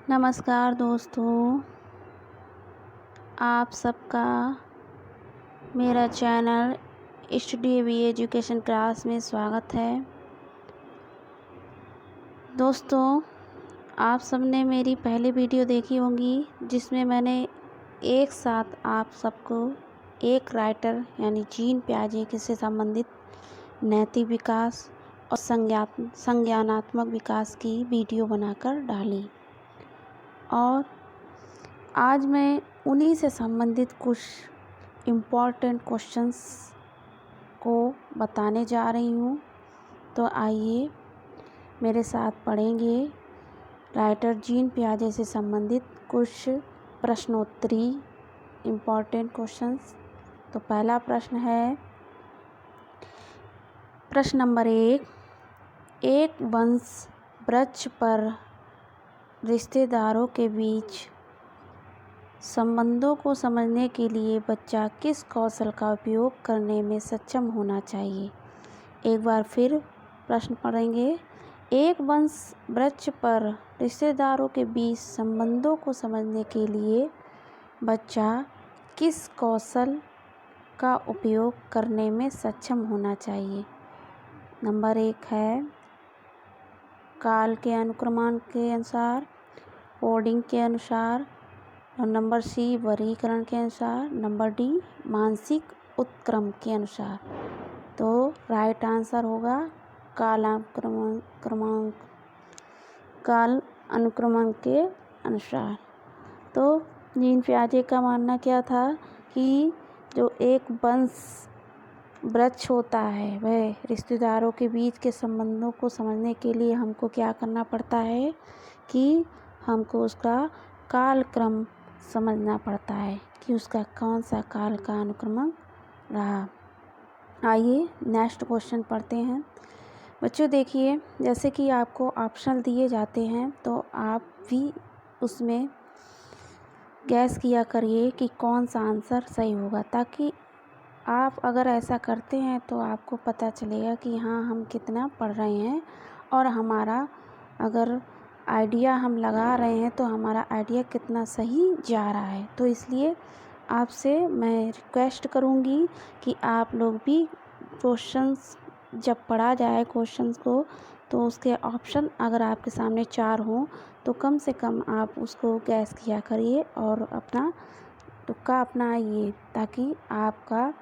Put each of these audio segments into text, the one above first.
नमस्कार दोस्तों, आप सबका मेरा channel study we education class में स्वागत है। दोस्तों, आप सबने मेरी पहली वीडियो देखी होगी जिसमें मैंने एक साथ आप सबको एक राइटर यानी जीन पियाजे से संबंधित नैतिक विकास और संज्ञानात्मक विकास की वीडियो बनाकर डाली और आज मैं उन्हीं से संबंधित कुछ इम्पॉर्टेंट क्वेश्चंस को बताने जा रही हूँ। तो आइए मेरे साथ पढ़ेंगे राइटर जीन पियाजे से संबंधित कुछ प्रश्नोत्तरी इम्पॉर्टेंट क्वेश्चंस। तो पहला प्रश्न है, प्रश्न नंबर 1, एक वंश वृक्ष पर रिश्तेदारों के बीच संबंधों को समझने के लिए बच्चा किस कौशल का उपयोग करने में सक्षम होना चाहिए। एक बार फिर प्रश्न पढ़ेंगे। एक वंश वृक्ष पर रिश्तेदारों के बीच संबंधों को समझने के लिए बच्चा किस कौशल का उपयोग करने में सक्षम होना चाहिए। नंबर 1 है काल के अनुक्रमण के अनुसार, कोडिंग के अनुसार, और नंबर सी वर्गीकरण के अनुसार, नंबर डी मानसिक उत्क्रम के अनुसार। तो राइट आंसर होगा काल अनुक्रमण के अनुसार। तो जीन पियाजे का मानना क्या था कि जो एक वंश वृक्ष होता है वह रिश्तेदारों के बीच के संबंधों को समझने के लिए हमको क्या करना पड़ता है कि हमको उसका कालक्रम समझना पड़ता है कि उसका कौन सा काल का अनुक्रमण रहा। आइए नेक्स्ट क्वेश्चन पढ़ते हैं। बच्चों देखिए, जैसे कि आपको ऑप्शनल दिए जाते हैं तो आप भी उसमें गैस किया करिए कि कौन सा आंसर सही होगा, ताकि आप अगर ऐसा करते हैं तो आपको पता चलेगा कि हाँ हम कितना पढ़ रहे हैं और हमारा अगर आइडिया हम लगा रहे हैं तो हमारा आइडिया कितना सही जा रहा है। तो इसलिए आपसे मैं रिक्वेस्ट करूँगी कि आप लोग भी क्वेश्चंस जब पढ़ा जाए क्वेश्चंस को तो उसके ऑप्शन अगर आपके सामने 4 हों तो कम से कम आप उसको गैस किया करिए और अपना तुक्का अपनाइए, ताकि आपका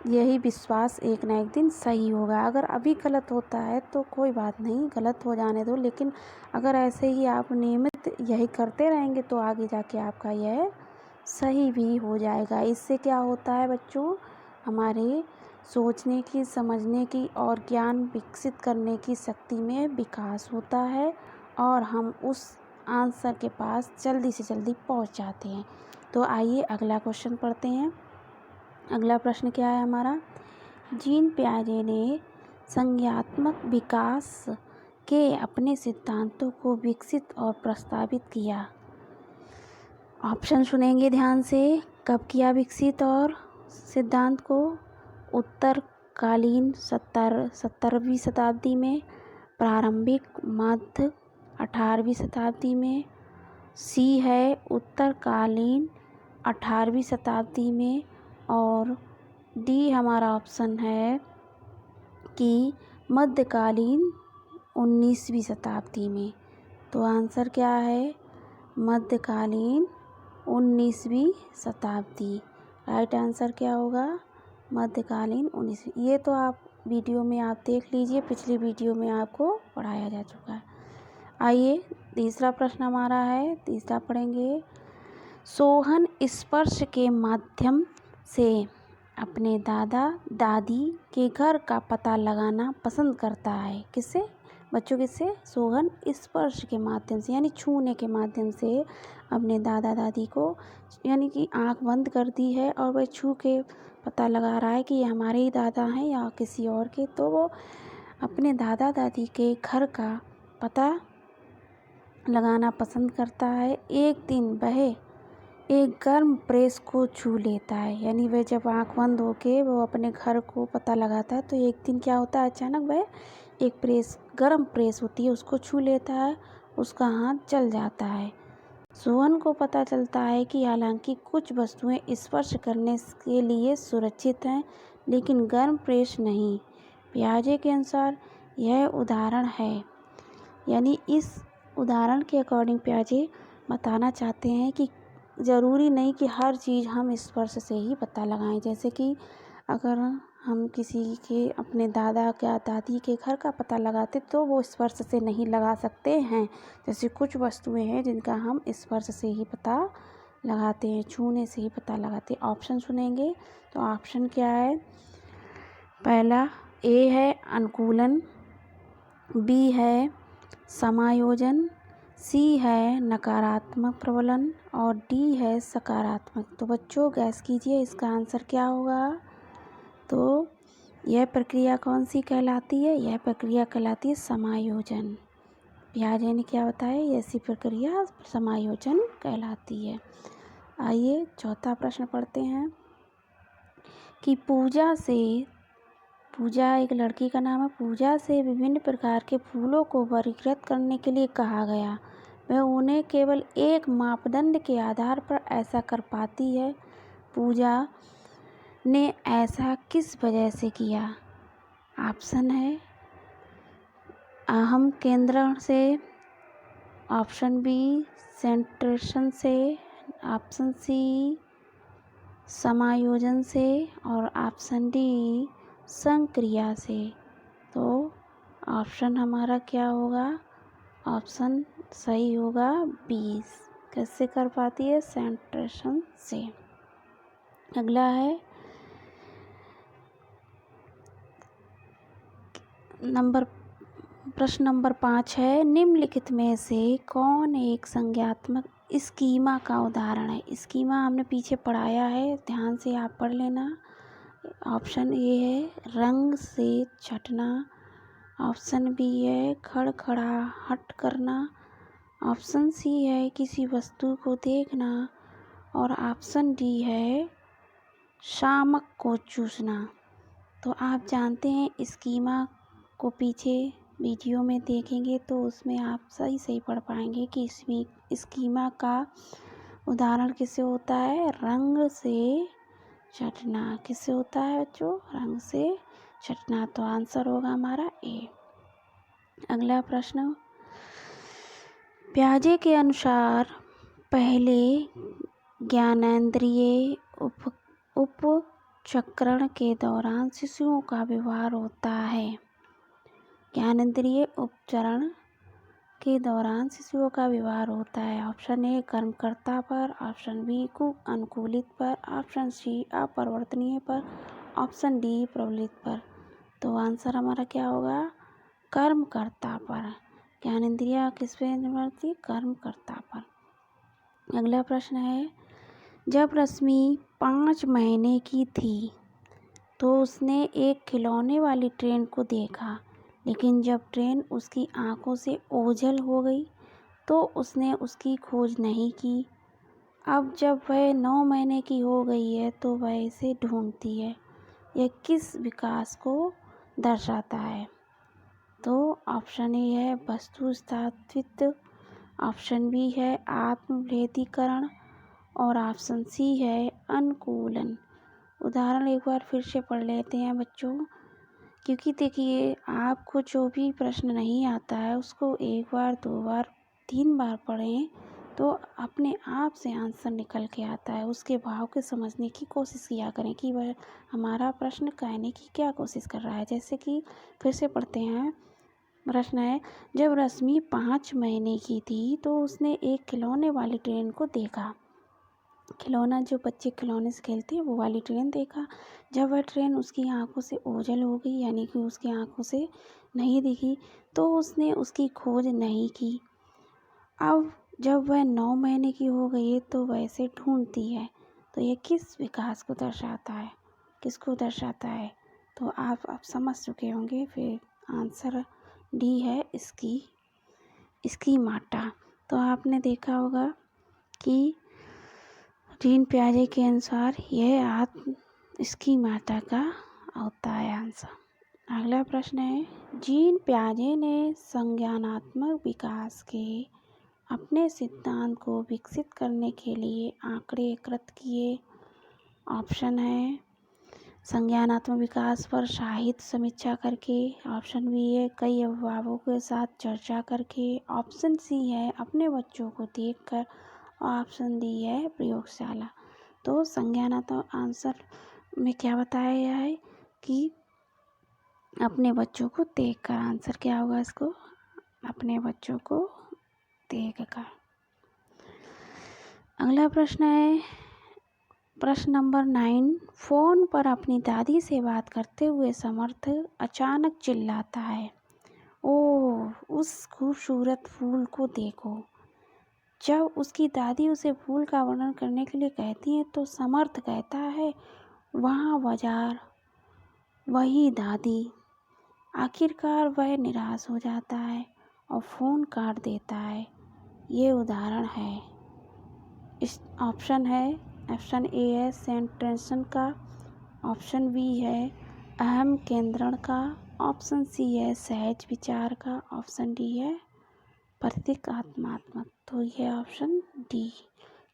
यही विश्वास एक ना एक दिन सही होगा। अगर अभी गलत होता है तो कोई बात नहीं, गलत हो जाने दो, लेकिन अगर ऐसे ही आप नियमित यही करते रहेंगे तो आगे जाके आपका यह सही भी हो जाएगा। इससे क्या होता है बच्चों, हमारे सोचने की, समझने की और ज्ञान विकसित करने की शक्ति में विकास होता है और हम उस आंसर के पास जल्दी से जल्दी पहुंच जाते हैं। तो आइए अगला क्वेश्चन पढ़ते हैं। अगला प्रश्न क्या है हमारा, जीन पियाजे ने संज्ञानात्मक विकास के अपने सिद्धांतों को विकसित और प्रस्तावित किया। ऑप्शन सुनेंगे ध्यान से। कब किया विकसित और सिद्धांत को? उत्तरकालीन 17वीं शताब्दी में, प्रारंभिक मध्य 18वीं शताब्दी में, सी है उत्तरकालीन 18वीं शताब्दी में, और डी हमारा ऑप्शन है कि मध्यकालीन 19वीं शताब्दी में। तो आंसर क्या है? मध्यकालीन 19वीं शताब्दी। राइट आंसर क्या होगा? मध्यकालीन 19वीं। ये तो आप वीडियो में आप देख लीजिए, पिछली वीडियो में आपको पढ़ाया जा चुका है। आइए तीसरा प्रश्न हमारा है, तीसरा पढ़ेंगे। सोहन स्पर्श के माध्यम से अपने दादा दादी के घर का पता लगाना पसंद करता है। किससे बच्चों? किससे? सोहन स्पर्श के माध्यम से यानी छूने के माध्यम से अपने दादा दादी को, यानी कि आंख बंद कर दी है और वह छू के पता लगा रहा है कि ये हमारे ही दादा हैं या किसी और के। तो वो अपने दादा दादी के घर का पता लगाना पसंद करता है। एक दिन वह एक गर्म प्रेस को छू लेता है, यानी वह जब आंख बंद होके वो अपने घर को पता लगाता है तो एक दिन क्या होता है, अचानक वह एक प्रेस, गर्म प्रेस होती है, उसको छू लेता है, उसका हाथ जल जाता है। सोहन को पता चलता है कि हालांकि कुछ वस्तुएं स्पर्श करने के लिए सुरक्षित हैं, लेकिन गर्म प्रेस नहीं। पियाजे के अनुसार यह उदाहरण है, यानी इस उदाहरण के अकॉर्डिंग पियाजे बताना चाहते हैं कि ज़रूरी नहीं कि हर चीज़ हम स्पर्श से ही पता लगाएं। जैसे कि अगर हम किसी के अपने दादा या दादी के घर का पता लगाते तो वो स्पर्श से नहीं लगा सकते हैं। जैसे कुछ वस्तुएं हैं जिनका हम स्पर्श से ही पता लगाते हैं, छूने से ही पता लगाते हैं। ऑप्शन सुनेंगे तो ऑप्शन क्या है? पहला ए है अनुकूलन, बी है समायोजन, सी है नकारात्मक प्रबलन और डी है सकारात्मक। तो बच्चों गैस कीजिए इसका आंसर क्या होगा। तो यह प्रक्रिया कौन सी कहलाती है? यह प्रक्रिया कहलाती है समायोजन। पियाजे ने क्या बताया? ऐसी प्रक्रिया समायोजन कहलाती है। आइए चौथा प्रश्न पढ़ते हैं कि पूजा एक लड़की का नाम है। पूजा से विभिन्न प्रकार के फूलों को वर्गीकृत करने के लिए कहा गया। वह उन्हें केवल एक मापदंड के आधार पर ऐसा कर पाती है। पूजा ने ऐसा किस वजह से किया? ऑप्शन है अहम केंद्रण से, ऑप्शन बी सेंट्रेशन से, ऑप्शन सी समायोजन से और ऑप्शन डी संक्रिया से। तो ऑप्शन हमारा क्या होगा? ऑप्शन सही होगा 20। कैसे कर पाती है? सेंट्रेशन से। अगला है प्रश्न नंबर 5 है, निम्नलिखित में से कौन एक संज्ञात्मक स्कीमा का उदाहरण है? स्कीमा हमने पीछे पढ़ाया है, ध्यान से आप पढ़ लेना। ऑप्शन ए है रंग से छटना, ऑप्शन बी है खड़खड़ाहट करना, ऑप्शन सी है किसी वस्तु को देखना और ऑप्शन डी है शामक को चूसना। तो आप जानते हैं स्कीमा को पीछे वीडियो में देखेंगे तो उसमें आप सही पढ़ पाएंगे कि इसमें स्कीमा का उदाहरण किससे होता है? रंग से छटना। किससे होता है बच्चों? रंग से छटना। तो आंसर होगा हमारा ए। अगला प्रश्न, पियाजे के अनुसार पहले ज्ञानेंद्रिय उपचक्रण के दौरान शिशुओं का व्यवहार होता है। ज्ञानेंद्रिय उपचरण के दौरान शिशुओं का व्यवहार होता है। ऑप्शन ए कर्मकर्ता पर, ऑप्शन बी अनुकूलित पर, ऑप्शन सी अपरिवर्तनीय पर, ऑप्शन डी प्रबलित पर। तो आंसर हमारा क्या होगा? कर्मकर्ता पर। ज्ञानेंद्रिय किस पे निर्भर थी? कर्मकर्ता पर। अगला प्रश्न है, जब रश्मि 5 महीने की थी तो उसने एक खिलौने वाली ट्रेन को देखा, लेकिन जब ट्रेन उसकी आंखों से ओझल हो गई तो उसने उसकी खोज नहीं की। अब जब वह 9 महीने की हो गई है तो वह इसे ढूंढती है। यह किस विकास को दर्शाता है? तो ऑप्शन ए है वस्तु स्थापित्व, ऑप्शन बी है आत्मभेदीकरण और ऑप्शन सी है अनुकूलन। उदाहरण एक बार फिर से पढ़ लेते हैं बच्चों, क्योंकि देखिए आपको जो भी प्रश्न नहीं आता है उसको एक बार, 2 बार, 3 बार पढ़ें तो अपने आप से आंसर निकल के आता है। उसके भाव को समझने की कोशिश किया करें कि वह हमारा प्रश्न कहने की क्या कोशिश कर रहा है। जैसे कि फिर से पढ़ते हैं, प्रश्न है, जब रश्मि 5 महीने की थी तो उसने एक खिलौने वाली ट्रेन को देखा। खिलौना जो बच्चे खिलौने से खेलते हैं वो वाली ट्रेन देखा। जब वह ट्रेन उसकी आंखों से ओझल हो गई, यानी कि उसकी आंखों से नहीं दिखी, तो उसने उसकी खोज नहीं की। अब जब वह 9 महीने की हो गई है तो वह इसे ढूंढती है। तो यह किस विकास को दर्शाता है? किसको दर्शाता है? तो आप समझ चुके होंगे। फिर आंसर डी है इसकी माटा। तो आपने देखा होगा कि जीन पियाजे के अनुसार यह इसकी माता का होता है आंसर। अगला प्रश्न है, जीन पियाजे ने संज्ञानात्मक विकास के अपने सिद्धांत को विकसित करने के लिए आंकड़े एकत्र किए। ऑप्शन है संज्ञानात्मक विकास पर साहित्य समीक्षा करके। ऑप्शन बी है कई अभिभावकों के साथ चर्चा करके। ऑप्शन सी है अपने बच्चों को देखकर। ऑप्शन डी है प्रयोगशाला। तो संज्ञानात्मक आंसर में क्या बताया गया है कि अपने बच्चों को देखकर। आंसर क्या होगा इसको? अपने बच्चों को देखकर। अगला प्रश्न है प्रश्न नंबर 9। फोन पर अपनी दादी से बात करते हुए समर्थ अचानक चिल्लाता है, ओह उस खूबसूरत फूल को देखो। जब उसकी दादी उसे फूल का वर्णन करने के लिए कहती है तो समर्थ कहता है, वहाँ बाजार, वही दादी। आखिरकार वह निराश हो जाता है और फ़ोन काट देता है। ये उदाहरण है। इस ऑप्शन ए है सेंट्रेशन का। ऑप्शन बी है अहम केंद्रण का। ऑप्शन सी है सहज विचार का। ऑप्शन डी है प्रतीकात्मक। तो ये ऑप्शन डी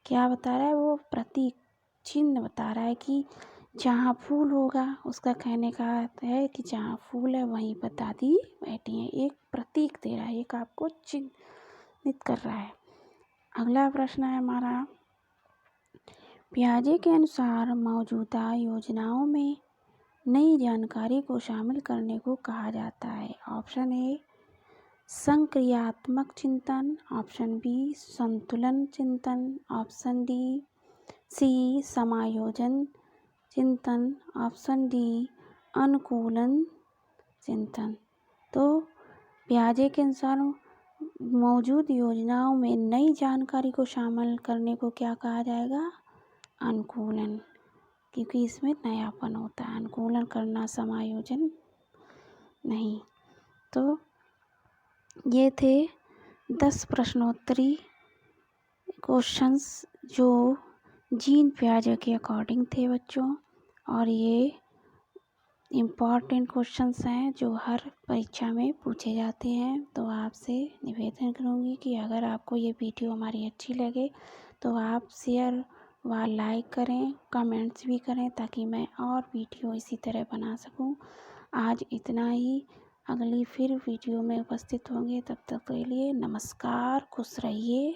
क्या बता रहा है? वो प्रतीक चिन्ह बता रहा है कि जहाँ फूल होगा, उसका कहने का अर्थ है कि जहाँ फूल है वहीं पर दादी बैठी है। एक प्रतीक दे रहा है, एक आपको चिन्हित कर रहा है। अगला प्रश्न है हमारा, पियाजे के अनुसार मौजूदा योजनाओं में नई जानकारी को शामिल करने को कहा जाता है। ऑप्शन ए संक्रियात्मक चिंतन। ऑप्शन बी संतुलन चिंतन। ऑप्शन सी समायोजन चिंतन। ऑप्शन डी अनुकूलन चिंतन। तो पियाजे के अनुसार मौजूद योजनाओं में नई जानकारी को शामिल करने को क्या कहा जाएगा? अनुकूलन, क्योंकि इसमें नयापन होता है। अनुकूलन करना, समायोजन नहीं। तो ये थे 10 प्रश्नोत्तरी क्वेश्चंस जो जीन पियाजे के अकॉर्डिंग थे बच्चों, और ये इम्पॉर्टेंट क्वेश्चंस हैं जो हर परीक्षा में पूछे जाते हैं। तो आपसे निवेदन करूँगी कि अगर आपको ये वीडियो हमारी अच्छी लगे तो आप शेयर व लाइक करें, कमेंट्स भी करें, ताकि मैं और वीडियो इसी तरह बना सकूं। आज इतना ही। अगली फिर वीडियो में उपस्थित होंगे। तब तक के लिए नमस्कार, खुश रहिए।